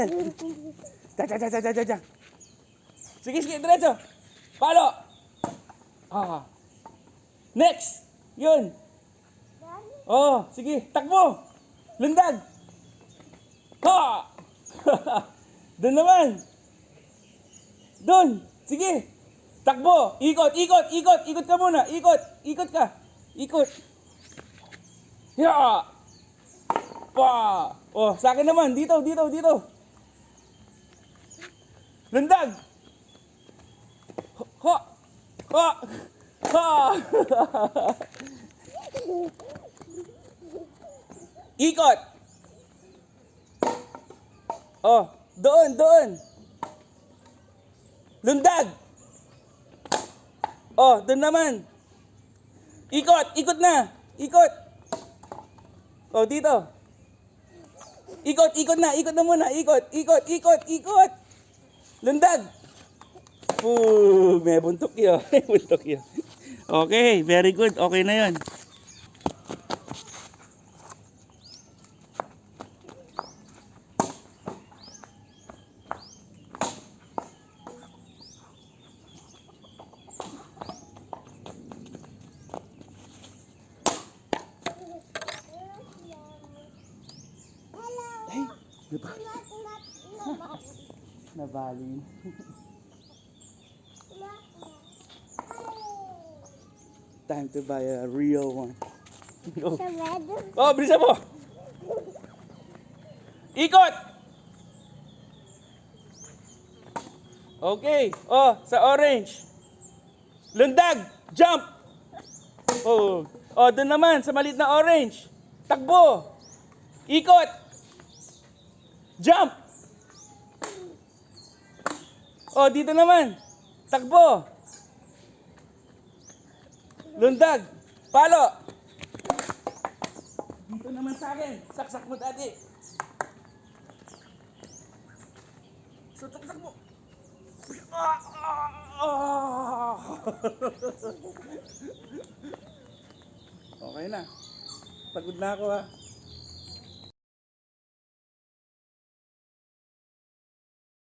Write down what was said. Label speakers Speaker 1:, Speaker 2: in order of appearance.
Speaker 1: yan. Diyan. Sige, diretso. Palo. Next. Yun. Oh, sige, takbo. Lundag. Ha! Doon naman. Doon. Sige. Takbo. Ikot ka muna. Ikot ka. Ikot. Ya! Pa! Oh, sa akin naman. Dito. Lundag. Ha! Ha! Ha! Ikot. Oh, doon. Lundag. Oh, doon naman. Ikot na. Oh, dito. Ikot na muna. Ikot. Lundag. May buntok yun. Okay, very good. Okay na yun. Ay, nabali. Time to buy a real one. Oh, bilisan mo! Ikot! Okay. Oh, sa orange. Lundag! Jump! Oh, doon naman sa maliit na orange. Takbo! Ikot! Jump! Oh, dito naman. Takbo! Lundag! Palo! Dito naman sa akin. Saksak mo dati. Saksak mo. Okay na. Pagod na ako ha.